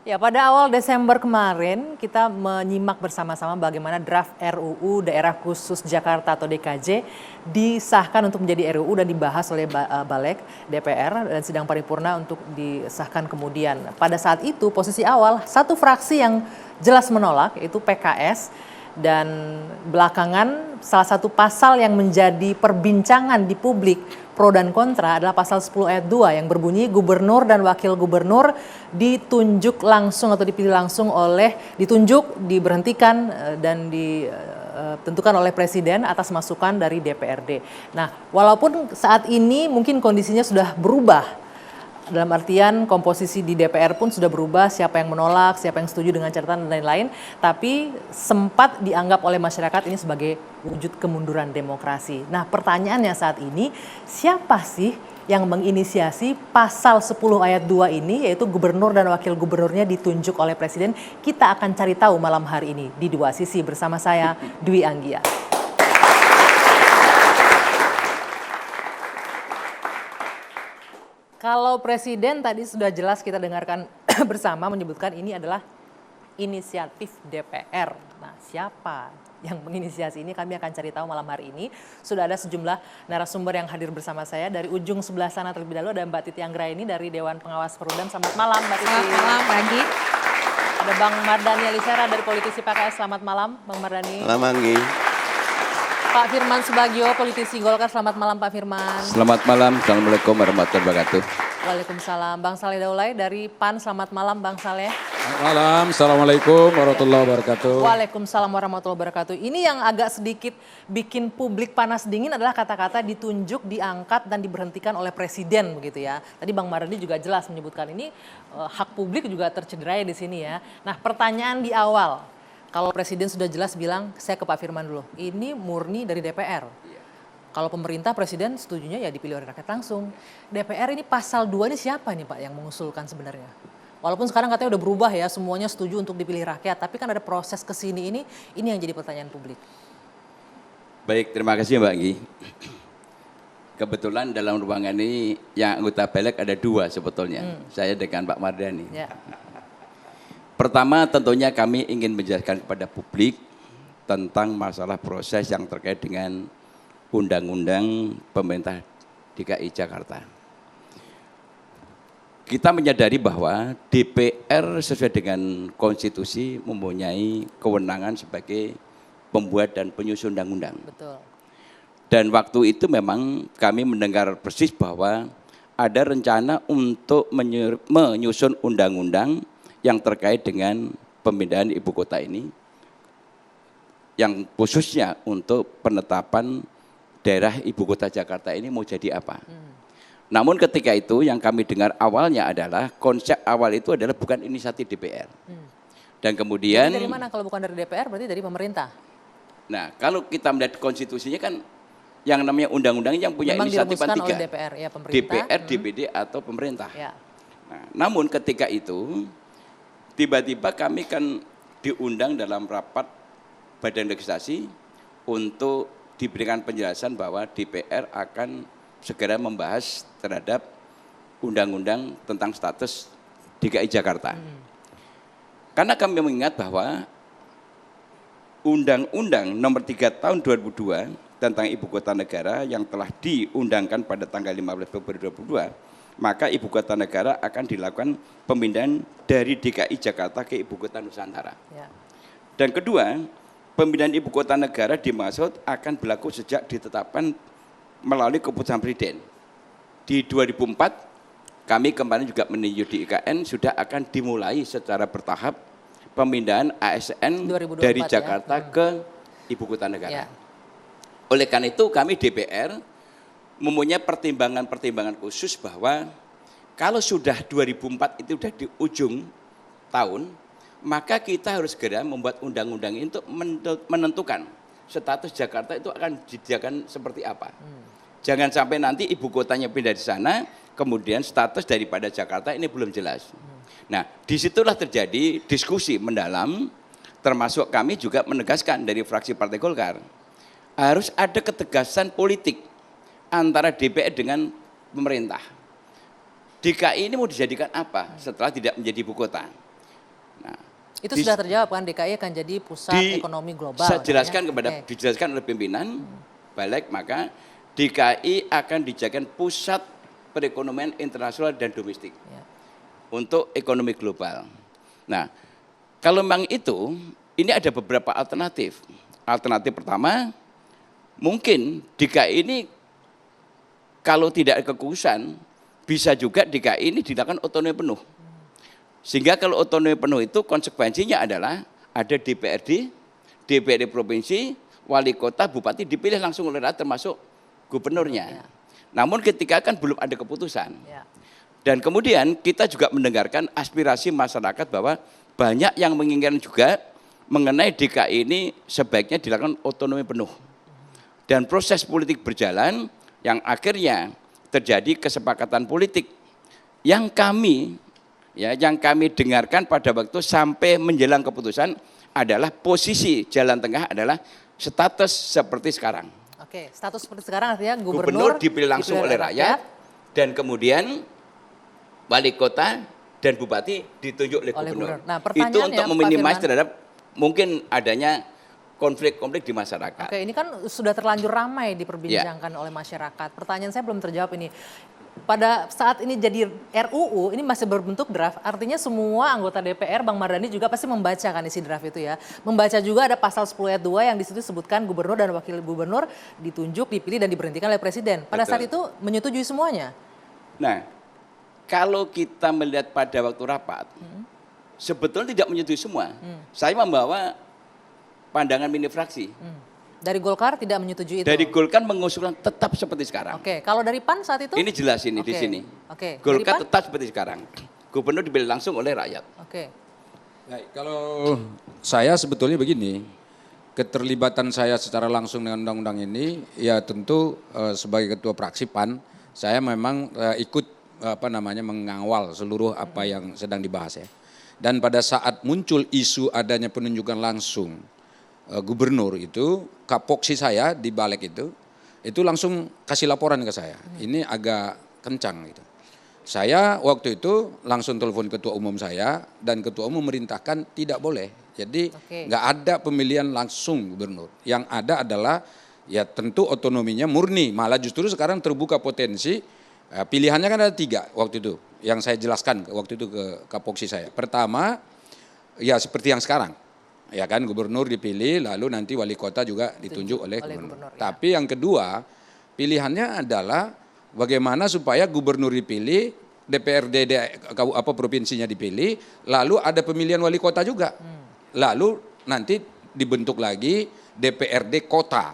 Ya, pada awal Desember kemarin kita menyimak bersama-sama bagaimana draft RUU Daerah Khusus Jakarta atau DKJ disahkan untuk menjadi RUU dan dibahas oleh Balik DPR dan sidang paripurna untuk disahkan kemudian. Pada saat itu posisi awal satu fraksi yang jelas menolak yaitu PKS, dan belakangan salah satu pasal yang menjadi perbincangan di publik pro dan kontra adalah pasal 10 ayat 2 yang berbunyi gubernur dan wakil gubernur ditunjuk langsung atau dipilih langsung ditunjuk, diberhentikan dan ditentukan oleh presiden atas masukan dari DPRD. Nah, walaupun saat ini mungkin kondisinya sudah berubah, dalam artian komposisi di DPR pun sudah berubah, siapa yang menolak, siapa yang setuju dengan catatan dan lain-lain, tapi sempat dianggap oleh masyarakat ini sebagai wujud kemunduran demokrasi. Nah, pertanyaannya saat ini, siapa sih yang menginisiasi pasal 10 ayat 2 ini, yaitu gubernur dan wakil gubernurnya ditunjuk oleh presiden? Kita akan cari tahu malam hari ini di Dua Sisi bersama saya, Dwi Anggia. Kalau presiden tadi sudah jelas kita dengarkan bersama menyebutkan ini adalah inisiatif DPR. Nah, siapa yang menginisiasi ini kami akan cari tahu malam hari ini. Sudah ada sejumlah narasumber yang hadir bersama saya. Dari ujung sebelah sana terlebih dahulu ada Mbak Titi Anggraini dari Dewan Pengawas Perludem. Selamat malam Mbak Titi. Selamat malam Anggi. Ada Bang Mardhani Alisera dari politisi PKS. Selamat malam Bang Mardhani. Selamat Anggi. Pak Firman Subagio, politisi Golkar. Selamat malam Pak Firman. Selamat malam, Assalamualaikum warahmatullahi wabarakatuh. Waalaikumsalam. Bang Saleh Daulay dari PAN. Selamat malam Bang Saleh. Selamat malam, Assalamualaikum warahmatullahi wabarakatuh. Waalaikumsalam warahmatullahi wabarakatuh. Ini yang agak sedikit bikin publik panas dingin adalah kata-kata ditunjuk, diangkat, dan diberhentikan oleh presiden begitu ya. Tadi Bang Mardhani juga jelas menyebutkan ini hak publik juga tercederai di sini ya. Nah, pertanyaan di awal, kalau presiden sudah jelas bilang, saya ke Pak Firman dulu, ini murni dari DPR. Kalau pemerintah presiden setujunya ya dipilih oleh rakyat langsung. DPR ini pasal 2 ini siapa nih Pak yang mengusulkan sebenarnya? Walaupun sekarang katanya udah berubah ya, semuanya setuju untuk dipilih rakyat, tapi kan ada proses kesini ini yang jadi pertanyaan publik. Baik, terima kasih Mbak Anggi. Kebetulan dalam ruangan ini yang anggota Balik ada dua sebetulnya, saya dengan Pak Mardhani. Ya. Pertama tentunya kami ingin menjelaskan kepada publik tentang masalah proses yang terkait dengan Undang-Undang Pemerintah DKI Jakarta. Kita menyadari bahwa DPR sesuai dengan konstitusi mempunyai kewenangan sebagai pembuat dan penyusun undang-undang. Betul. Dan waktu itu memang kami mendengar persis bahwa ada rencana untuk menyusun undang-undang yang terkait dengan pemindahan ibu kota ini, yang khususnya untuk penetapan daerah ibu kota Jakarta ini mau jadi apa. Namun ketika itu yang kami dengar awalnya adalah konsep awal itu adalah bukan inisiatif DPR. Dan kemudian Jadi dari mana kalau bukan dari DPR berarti dari pemerintah? Nah, kalau kita melihat konstitusinya kan yang namanya undang-undang yang punya Memang inisiatif kan dirumuskan tiga. oleh DPR, ya pemerintah. DPR, DPD atau pemerintah. Ya. Nah, namun ketika itu tiba-tiba kami kan diundang dalam rapat Badan Legislasi untuk diberikan penjelasan bahwa DPR akan segera membahas terhadap undang-undang tentang status DKI Jakarta. Karena kami mengingat bahwa Undang-Undang Nomor 3 Tahun 2002 tentang Ibu Kota Negara yang telah diundangkan pada tanggal 15 Februari 2022, maka Ibu Kota Negara akan dilakukan pemindahan dari DKI Jakarta ke Ibu Kota Nusantara. Ya. Dan kedua, pemindahan Ibu Kota Negara dimaksud akan berlaku sejak ditetapkan melalui keputusan Presiden. Di 2004, kami kemarin juga meninjau di IKN sudah akan dimulai secara bertahap pemindahan ASN 2024, dari Jakarta ke Ibu Kota Negara. Ya. Oleh karena itu kami DPR mempunyai pertimbangan-pertimbangan khusus bahwa kalau sudah 2004 itu sudah di ujung tahun, maka kita harus segera membuat undang-undang ini untuk menentukan status Jakarta itu akan dijadikan seperti apa. Jangan sampai nanti ibu kotanya pindah di sana, kemudian status daripada Jakarta ini belum jelas. Nah, disitulah terjadi diskusi mendalam, termasuk kami juga menegaskan dari fraksi Partai Golkar, harus ada ketegasan politik antara DPR dengan pemerintah. DKI ini mau dijadikan apa setelah tidak menjadi ibu kota? Nah, Itu di- sudah terjawab kan, DKI akan jadi pusat ekonomi global. Saya jelaskan katanya. Oke. dijelaskan oleh pimpinan balik, maka DKI akan dijadikan pusat perekonomian internasional dan domestik Ya. untuk ekonomi global. Nah, kalau memang itu, ini ada beberapa alternatif. Alternatif pertama, mungkin DKI ini kalau tidak ada kekuasaan, bisa juga DKI ini dilakukan otonomi penuh. Sehingga kalau otonomi penuh itu konsekuensinya adalah ada DPRD provinsi, wali kota, bupati dipilih langsung oleh rakyat termasuk gubernurnya. Namun ketika kan belum ada keputusan. Ya. Dan kemudian kita juga mendengarkan aspirasi masyarakat bahwa banyak yang menginginkan juga mengenai DKI ini sebaiknya dilakukan otonomi penuh. Dan proses politik berjalan yang akhirnya terjadi kesepakatan politik yang kami dengarkan pada waktu sampai menjelang keputusan adalah posisi jalan tengah adalah status seperti sekarang. Oke, status seperti sekarang artinya Gubernur dipilih langsung oleh rakyat dan kemudian wali kota dan bupati ditunjuk oleh gubernur. Nah, Itu pertanyaannya, untuk Pak meminimasi Firman, terhadap mungkin adanya konflik-konflik di masyarakat. Oke, ini kan sudah terlanjur ramai diperbincangkan oleh masyarakat. Pertanyaan saya belum terjawab ini. Pada saat ini jadi RUU, ini masih berbentuk draft, artinya semua anggota DPR, Bang Mardhani juga pasti membacakan isi draft itu ya. Membaca juga ada pasal 10 ayat 2 yang di situ sebutkan gubernur dan wakil gubernur ditunjuk, dipilih dan diberhentikan oleh presiden. Pada saat itu menyetujui semuanya. Nah, kalau kita melihat pada waktu rapat, sebetulnya tidak menyetujui semua. Saya membawa pandangan mini fraksi. Dari Golkar tidak menyetujui itu. Dari Golkar mengusulkan tetap seperti sekarang. Oke, kalau dari PAN saat itu? Ini jelas ini di Oke. sini. Oke. Golkar Dari PAN? tetap seperti sekarang. Gubernur dipilih langsung oleh rakyat. Oke. Baik, kalau saya sebetulnya begini, keterlibatan saya secara langsung dengan undang-undang ini, ya tentu sebagai ketua fraksi PAN, saya memang ikut mengawal seluruh apa yang sedang dibahas ya. Dan pada saat muncul isu adanya penunjukan langsung gubernur itu, kapoksi saya di balik itu langsung kasih laporan ke saya. Ini agak kencang gitu. Saya waktu itu langsung telepon ketua umum saya dan ketua umum memerintahkan tidak boleh. Jadi nggak ada pemilihan langsung gubernur. Yang ada adalah ya tentu otonominya murni. Malah justru sekarang terbuka potensi pilihannya kan ada 3 waktu itu. Yang saya jelaskan waktu itu ke kapoksi saya. Pertama ya seperti yang sekarang. Ya kan gubernur dipilih lalu nanti wali kota juga ditunjuk oleh gubernur. Ya. Tapi yang kedua pilihannya adalah bagaimana supaya gubernur dipilih, DPRD provinsinya dipilih, lalu ada pemilihan wali kota juga. Lalu nanti dibentuk lagi DPRD kota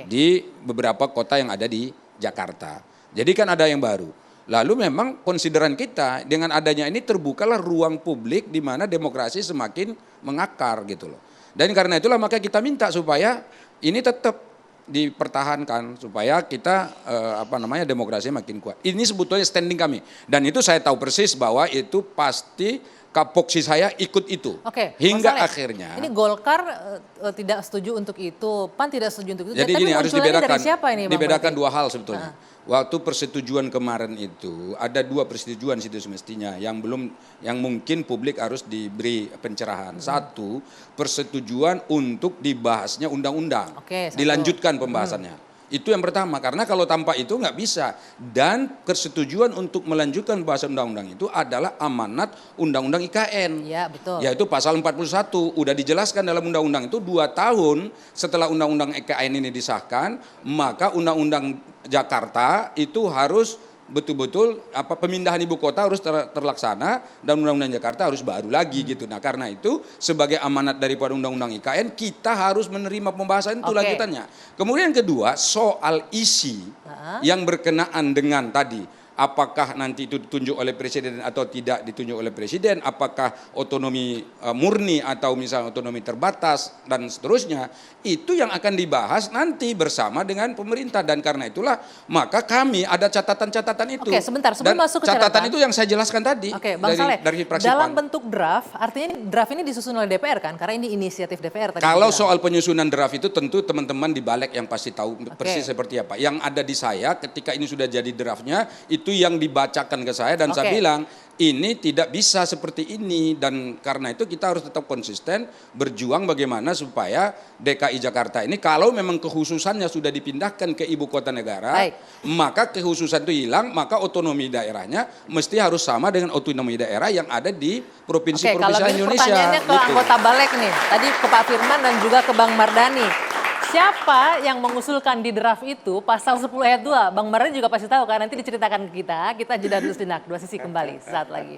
di beberapa kota yang ada di Jakarta. Jadi kan ada yang baru. Lalu memang konsideran kita dengan adanya ini terbukalah ruang publik di mana demokrasi semakin mengakar gitu loh. Dan karena itulah maka kita minta supaya ini tetap dipertahankan supaya kita demokrasi makin kuat. Ini sebetulnya standing kami dan itu saya tahu persis bahwa itu pasti kapoksi saya ikut itu. Oke, hingga Saleh, akhirnya. ini Golkar tidak setuju untuk itu, PAN tidak setuju untuk itu. Jadi tapi gini harus munculnya dibedakan. dari siapa ini, Bang Dibedakan Berarti? 2 hal sebetulnya. Waktu persetujuan kemarin itu ada 2 persetujuan situ semestinya yang mungkin publik harus diberi pencerahan. Satu, persetujuan untuk dibahasnya undang-undang. Dilanjutkan pembahasannya. Itu yang pertama, karena kalau tanpa itu nggak bisa. Dan persetujuan untuk melanjutkan pembahasan undang-undang itu adalah amanat undang-undang IKN. Ya, betul. Yaitu pasal 41, udah dijelaskan dalam undang-undang itu 2 tahun setelah undang-undang IKN ini disahkan, maka undang-undang Jakarta itu harus betul-betul pemindahan ibu kota harus terlaksana dan undang-undang Jakarta harus baru lagi gitu. Nah, karena itu sebagai amanat daripada undang-undang IKN kita harus menerima pembahasan itu lanjutannya. Kemudian yang kedua soal isi yang berkenaan dengan tadi apakah nanti itu ditunjuk oleh presiden atau tidak ditunjuk oleh presiden, apakah otonomi murni atau misalnya otonomi terbatas dan seterusnya, itu yang akan dibahas nanti bersama dengan pemerintah dan karena itulah maka kami ada catatan-catatan itu. Oke, sebentar sebelum masuk ke catatan itu yang saya jelaskan tadi. Oke, Bang Saleh, dari fraksi dalam PAN. bentuk draft, artinya draft ini disusun oleh DPR kan? Karena ini inisiatif DPR tadi. Kalau soal penyusunan draft itu tentu teman-teman di balik yang pasti tahu persis seperti apa. Yang ada di saya ketika ini sudah jadi draftnya itu itu yang dibacakan ke saya dan saya Oke. bilang ini tidak bisa seperti ini dan karena itu kita harus tetap konsisten berjuang bagaimana supaya DKI Jakarta ini kalau memang kekhususannya sudah dipindahkan ke ibu kota negara, Baik. maka kekhususan itu hilang, maka otonomi daerahnya mesti harus sama dengan otonomi daerah yang ada di Oke, kalau provinsi-provinsi gitu Indonesia. pertanyaannya ke gitu. anggota Balek nih. Tadi ke Pak Firman dan juga ke Bang Mardhani. Siapa yang mengusulkan di draft itu pasal 10 ayat 2? Bang Mardhani juga pasti tahu kan, nanti diceritakan ke kita. Kita jeda dulu sejenak, dua sisi kembali saat lagi.